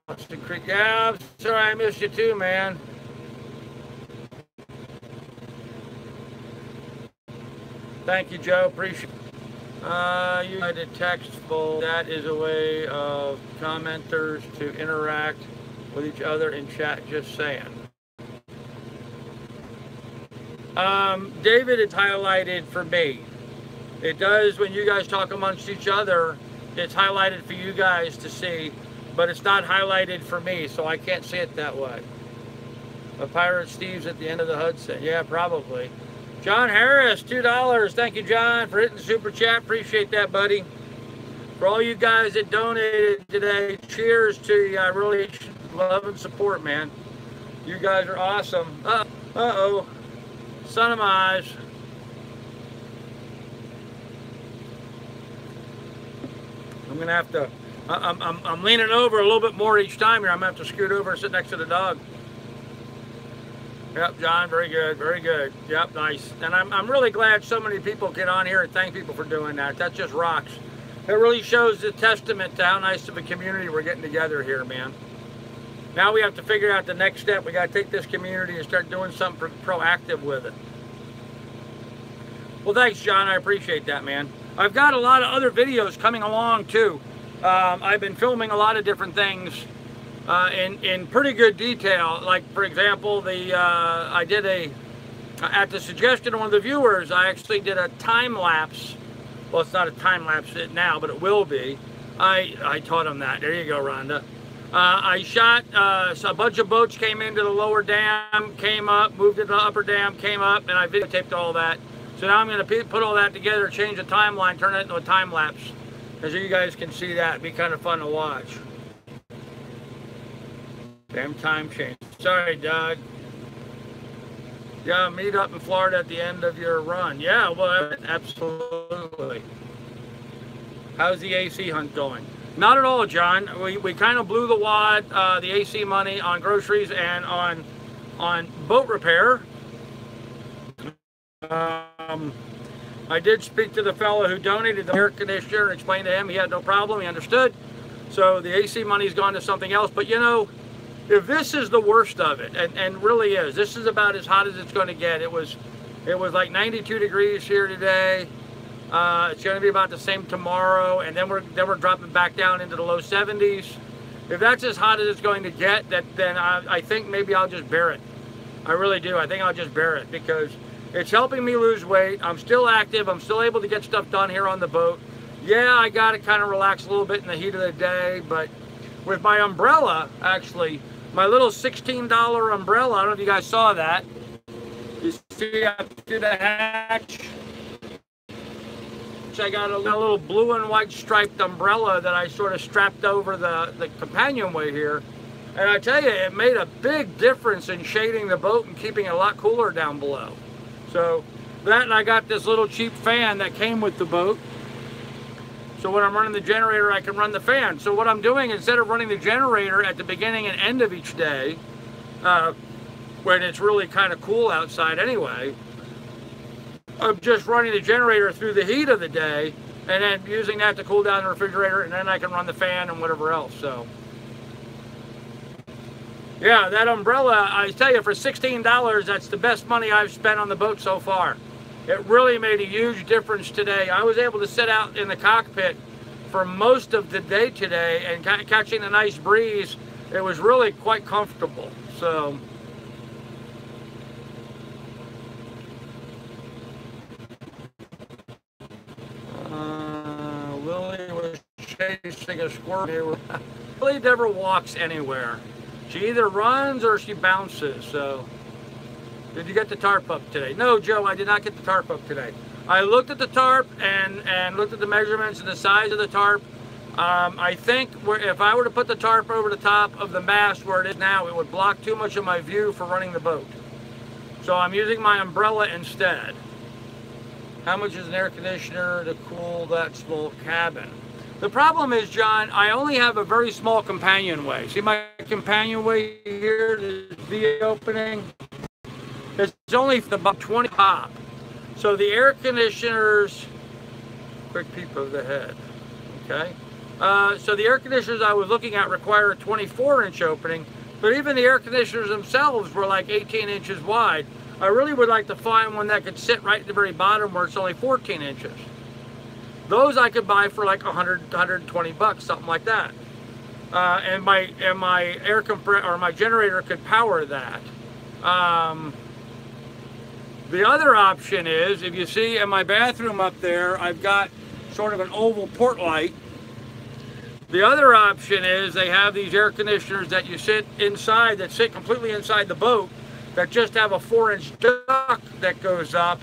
Austin Creek. Yeah, I'm sorry I missed you too, man. Thank you, Joe. Appreciate it. You had a text full. That is a way of commenters to interact with each other in chat, just saying. David, it's highlighted for me. It does when you guys talk amongst each other. It's highlighted for you guys to see. But it's not highlighted for me, so I can't see it that way. A Pirate Steve's at the end of the Hudson. Yeah, probably. John Harris, $2. Thank you, John, for hitting the super chat. Appreciate that, buddy. For all you guys that donated today, cheers to you. I really love and support, man. You guys are awesome. Uh-oh. Son of my eyes. I'm going to have to... I'm leaning over a little bit more each time here. I'm going to have to scoot over and sit next to the dog. Yep, John, very good, very good. Yep, nice. And I'm really glad so many people get on here and thank people for doing that. That just rocks. It really shows the testament to how nice of a community we're getting together here, man. Now we have to figure out the next step. We got to take this community and start doing something proactive with it. Well, thanks, John. I appreciate that, man. I've got a lot of other videos coming along too. I've been filming a lot of different things in pretty good detail. Like, for example, I did at the suggestion of one of the viewers, I actually did a time lapse. Well, it's not a time lapse now, but it will be. I taught him that. There you go, Rhonda. I shot, so a bunch of boats came into the lower dam, came up, moved to the upper dam, came up, and I videotaped all that. So now I'm going to put all that together, change the timeline, turn it into a time lapse. So you guys can see that. It'd be kind of fun to watch. Damn time change. Sorry, Doug. Yeah, meet up in Florida at the end of your run. Yeah, well, absolutely. How's the AC hunt going? Not at all, John. We kind of blew the wad, the AC money on groceries and on boat repair. I did speak to the fellow who donated the air conditioner and explained to him he had no problem. He understood. So the AC money's gone to something else. But you know, if this is the worst of it, and really is, this is about as hot as it's going to get. It was like 92 degrees here today. It's going to be about the same tomorrow, and then we're dropping back down into the low 70s. If that's as hot as it's going to get, then I think maybe I'll just bear it. I really do. I think I'll just bear it because it's helping me lose weight. I'm still active. I'm still able to get stuff done here on the boat. Yeah, I got to kind of relax a little bit in the heat of the day, but with my umbrella, actually, my little $16 umbrella, I don't know if you guys saw that. You see up to the hatch? I got a little blue and white striped umbrella that I sort of strapped over the companionway here. And I tell you, it made a big difference in shading the boat and keeping it a lot cooler down below. So that, and I got this little cheap fan that came with the boat. So when I'm running the generator, I can run the fan. So what I'm doing, instead of running the generator at the beginning and end of each day, when it's really kind of cool outside anyway, I'm just running the generator through the heat of the day and then using that to cool down the refrigerator, and then I can run the fan and whatever else. So yeah, that umbrella, I tell you, for $16, that's the best money I've spent on the boat so far. It really made a huge difference today. I was able to sit out in the cockpit for most of the day today and catching a nice breeze. It was really quite comfortable. So Lily was chasing a squirrel. Lily never walks anywhere. She either runs or she bounces. So, did you get the tarp up today? No, Joe, I did not get the tarp up today. I looked at the tarp and looked at the measurements and the size of the tarp. I think if I were to put the tarp over the top of the mast where it is now, it would block too much of my view for running the boat. So I'm using my umbrella instead. How much is an air conditioner to cool that small cabin? The problem is, John, I only have a very small companionway. See my companionway here, this V opening? It's only about 20 pop. So the air conditioners, quick peep of the head, okay? So the air conditioners I was looking at require a 24-inch opening, but even the air conditioners themselves were like 18 inches wide. I really would like to find one that could sit right at the very bottom where it's only 14 inches. Those I could buy for like 120 bucks, something like that. And my air compressor or my generator could power that. The other option is, if you see in my bathroom up there, I've got sort of an oval port light. The other option is they have these air conditioners that you sit inside, that sit completely inside the boat, that just have a 4-inch duct that goes up.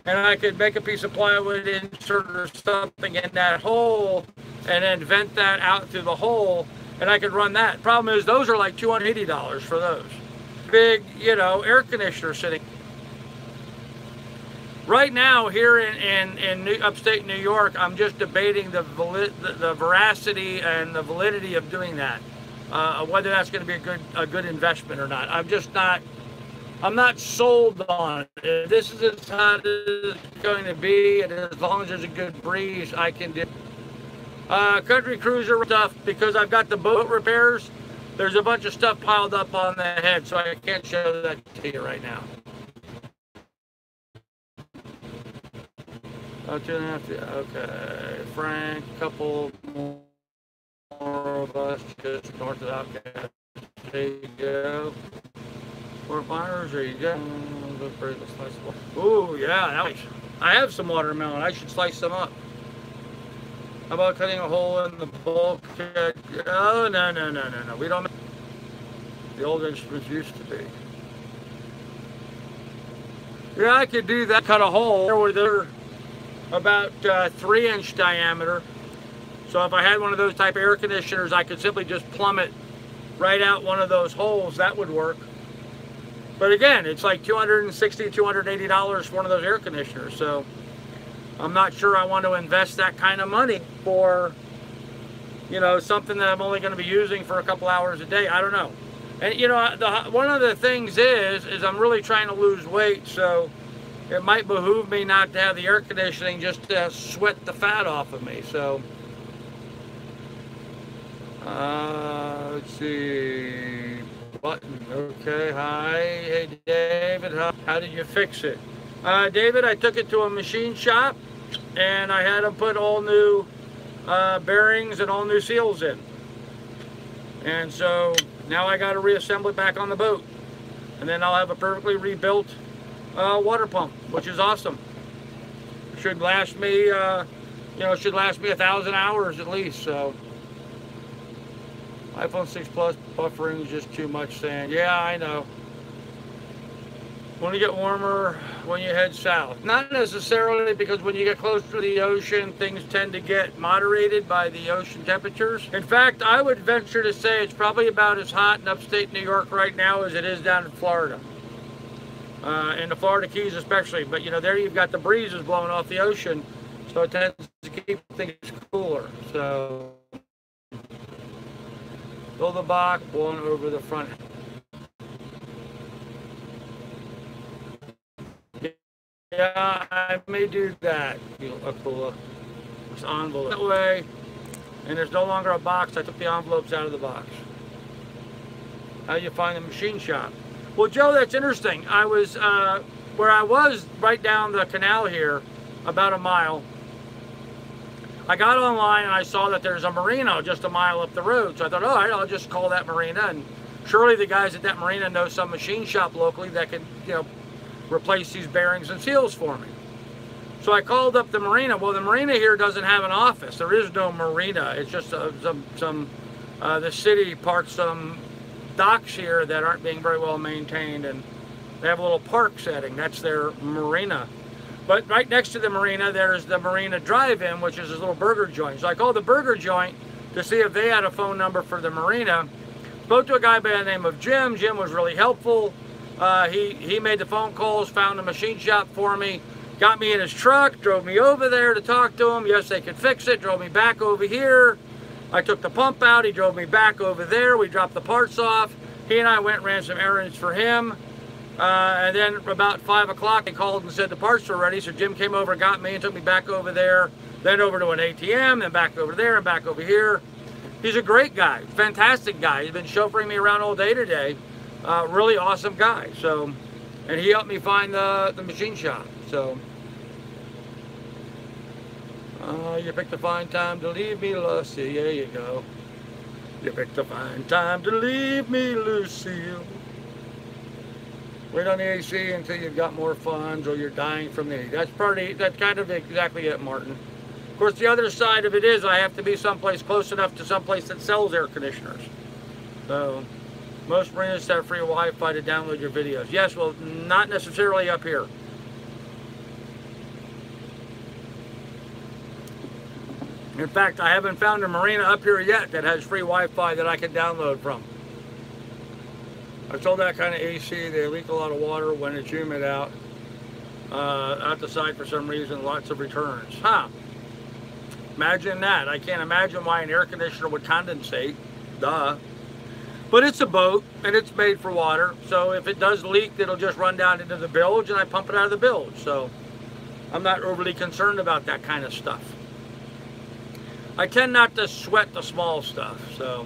And I could make a piece of plywood, insert or something in that hole, and then vent that out through the hole, and I could run that. Problem is, those are like $280 for those. Big, you know, air conditioner sitting. Right now, here in upstate New York, I'm just debating the veracity and the validity of doing that. Whether that's going to be a good investment or not. I'm not sold on it. This is as hot as it's going to be, and as long as there's a good breeze, I can do country cruiser stuff. Because I've got the boat repairs, there's a bunch of stuff piled up on the head, so I can't show that to you right now. Oh, 2.5. Okay, Frank, couple more of us just north of Outcast. There you go. Fort Myers, there you go. Ooh, yeah, that was, I have some watermelon. I should slice them up. How about cutting a hole in the bulkhead? Oh, no. We don't. The old instruments used to be. Yeah, I could do that. Cut a hole where they're about 3-inch diameter. So if I had one of those type of air conditioners, I could simply just plumb it right out one of those holes. That would work. But again, it's like $260, $280 for one of those air conditioners. So I'm not sure I want to invest that kind of money for, you know, something that I'm only going to be using for a couple hours a day. I don't know. And you know, one of the things is I'm really trying to lose weight, so it might behoove me not to have the air conditioning, just to sweat the fat off of me. So let's see. Button. Okay. Hi. Hey, David. How did you fix it? David, I took it to a machine shop and I had them put all new bearings and all new seals in. And so now I got to reassemble it back on the boat. And then I'll have a perfectly rebuilt water pump, which is awesome. Should last me, you know, should last me 1,000 hours at least. So iPhone 6 Plus buffering is just too much sand. Yeah, I know. When you get warmer, when you head south. Not necessarily, because when you get close to the ocean, things tend to get moderated by the ocean temperatures. In fact, I would venture to say it's probably about as hot in upstate New York right now as it is down in Florida. In the Florida Keys especially. But you know, there you've got the breezes blowing off the ocean, so it tends to keep things cooler. So fill the box, blowing over the front. Yeah, I may do that. This envelope that way, and there's no longer a box. I took the envelopes out of the box. How do you find the machine shop? Well, Joe, that's interesting. I was where I was right down the canal here, about a mile. I got online and I saw that there's a marina just a mile up the road. So I thought, all right, I'll just call that marina, and surely the guys at that marina know some machine shop locally that can, you know, replace these bearings and seals for me. So I called up the marina. Well, the marina here doesn't have an office. There is no marina. It's just the city parked some docks here that aren't being very well maintained, and they have a little park setting. That's their marina. But right next to the marina, there's the Marina Drive-In, which is this little burger joint. So I called the burger joint to see if they had a phone number for the marina. Spoke to a guy by the name of Jim. Jim was really helpful. He made the phone calls, found a machine shop for me, got me in his truck, drove me over there to talk to him. Yes, they could fix it, drove me back over here. I took the pump out, he drove me back over there. We dropped the parts off. He and I went and ran some errands for him. And then about 5 o'clock, he called and said the parts were ready. So Jim came over, got me, and took me back over there, then over to an ATM, then back over there and back over here. He's a great guy, fantastic guy. He's been chauffeuring me around all day today. Really awesome guy. So, and he helped me find the machine shop. So, you picked a fine time to leave me, Lucy. There you go. You picked a fine time to leave me, Lucille. Wait on the AC until you've got more funds, or you're dying from the heat. That's kind of exactly it, Martin. Of course, the other side of it is I have to be someplace close enough to someplace that sells air conditioners. So, most marinas have free Wi-Fi to download your videos. Yes, well, not necessarily up here. In fact, I haven't found a marina up here yet that has free Wi-Fi that I can download from. I told that kind of AC, they leak a lot of water when it's humid out the side for some reason, lots of returns. Huh. Imagine that. I can't imagine why an air conditioner would condensate. Duh. But it's a boat, and it's made for water, so if it does leak, it'll just run down into the bilge, and I pump it out of the bilge. So I'm not overly concerned about that kind of stuff. I tend not to sweat the small stuff, so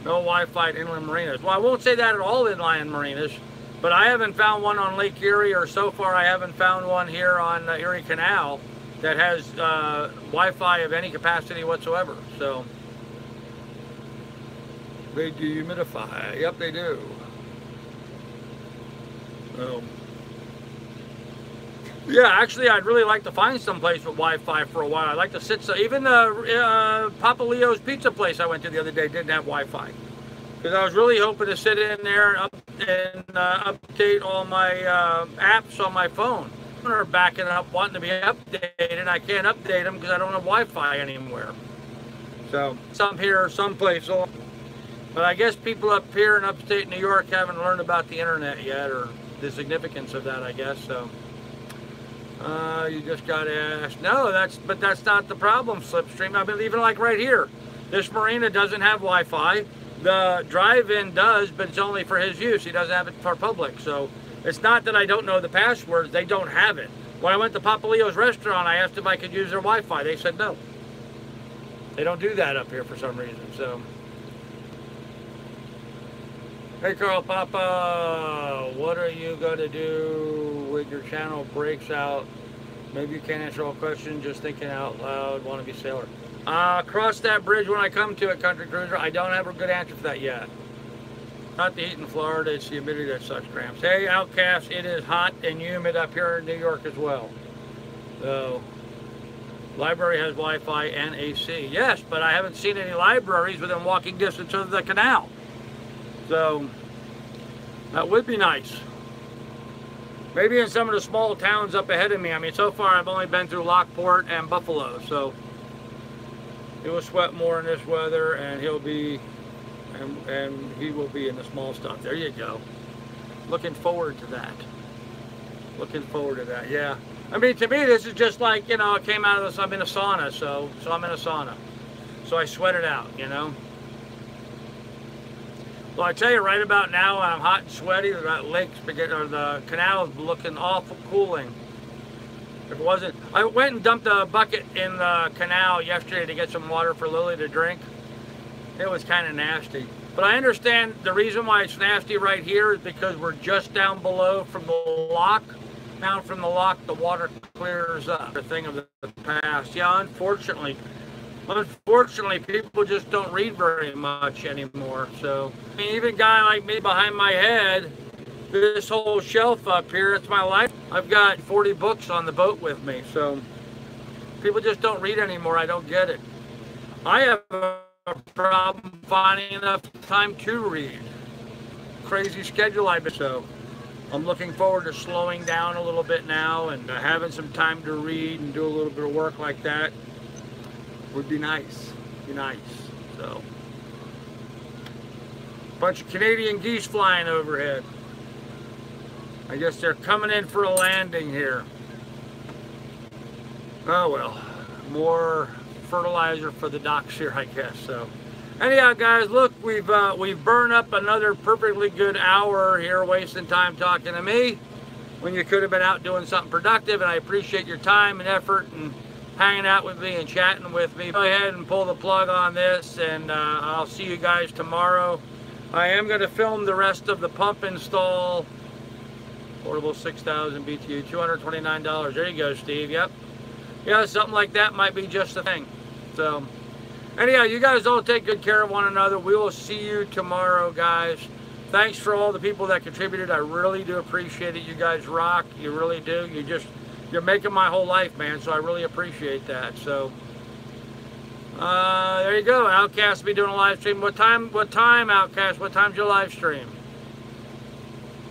no Wi-Fi at inland marinas. Well, I won't say that at all inland marinas. But I haven't found one on Lake Erie, or so far I haven't found one here on the Erie Canal that has Wi-Fi of any capacity whatsoever. So they dehumidify. Yep, they do. So, yeah, actually, I'd really like to find some place with Wi-Fi for a while. I'd like to sit. So even the Papa Leo's pizza place I went to the other day didn't have Wi-Fi, because I was really hoping to sit in there and update all my apps on my phone. Are backing up, wanting to be updated, and I can't update them because I don't have Wi-Fi anywhere. So some here, some place. But I guess people up here in upstate New York haven't learned about the internet yet, or the significance of that, I guess. So you just got to ask. No, but that's not the problem, Slipstream. I mean, even like right here, this marina doesn't have Wi-Fi. The drive-in does, but it's only for his use. He doesn't have it for public. So it's not that I don't know the passwords. They don't have it. When I went to Papa Leo's restaurant, I asked if I could use their Wi-Fi. They said no. They don't do that up here for some reason. So, hey, Carl Papa, what are you going to do when your channel breaks out? Maybe you can't answer all questions, just thinking out loud, want to be sailor. Cross that bridge when I come to it, Country Cruiser. I don't have a good answer for that yet. Not the heat in Florida, it's the humidity that sucks cramps. Hey, Outcast, it is hot and humid up here in New York as well. So, library has Wi-Fi and AC. Yes, but I haven't seen any libraries within walking distance of the canal. So, that would be nice. Maybe in some of the small towns up ahead of me. I mean, so far I've only been through Lockport and Buffalo, so he will sweat more in this weather, and he'll be, and he will be in the small stuff. There you go. Looking forward to that. Looking forward to that, yeah. I mean, to me, this is just like, you know, I came out of this, I'm in a sauna, so I'm in a sauna. So I sweat it out, you know. Well, I tell you, right about now, I'm hot and sweaty. The lake's or the canal is looking awful cooling. If it wasn't, I went and dumped a bucket in the canal yesterday to get some water for Lily to drink. It was kind of nasty. But I understand the reason why it's nasty right here is because we're just down below from the lock. Down from the lock, the water clears up. The thing of the past. Yeah, unfortunately, people just don't read very much anymore. So, I mean, even a guy like me behind my head, this whole shelf up here, it's my life. I've got 40 books on the boat with me. So, people just don't read anymore. I don't get it. I have a problem finding enough time to read. Crazy schedule I've been. So, I'm looking forward to slowing down a little bit now and having some time to read and do a little bit of work like that. Would be nice. Be nice. So, bunch of Canadian geese flying overhead. I guess they're coming in for a landing here. Oh well, more fertilizer for the docks here, I guess. So, anyhow, guys, look, we've burned up another perfectly good hour here, wasting time talking to me when you could have been out doing something productive. And I appreciate your time and effort and hanging out with me and chatting with me. Go ahead and pull the plug on this, and I'll see you guys tomorrow. I am going to film the rest of the pump install. Portable 6,000 BTU, $229. There you go, Steve. Yep. Yeah, something like that might be just the thing. So, anyhow, you guys all take good care of one another. We will see you tomorrow, guys. Thanks for all the people that contributed. I really do appreciate it. You guys rock. You really do. You're making my whole life, man, so I really appreciate that. So, there you go. Outcast will be doing a live stream. What time, Outcast? What time's your live stream?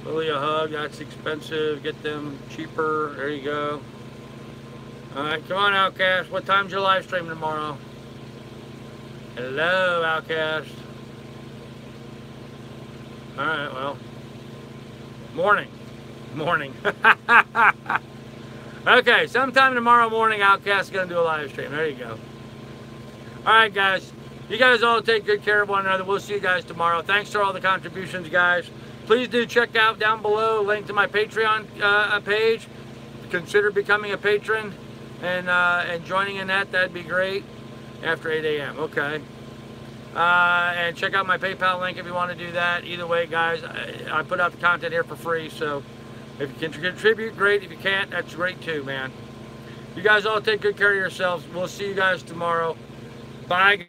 Lily a hug. That's expensive. Get them cheaper. There you go. All right, come on, Outcast. What time's your live stream tomorrow? Hello, Outcast. All right, well, morning. Okay, sometime tomorrow morning, Outcast is going to do a live stream. There you go. All right, guys. You guys all take good care of one another. We'll see you guys tomorrow. Thanks for all the contributions, guys. Please do check out down below, link to my Patreon page. Consider becoming a patron and joining in that. That'd be great. After 8 a.m. Okay. And check out my PayPal link if you want to do that. Either way, guys, I put out the content here for free, so if you can contribute, great. If you can't, that's great too, man. You guys all take good care of yourselves. We'll see you guys tomorrow. Bye.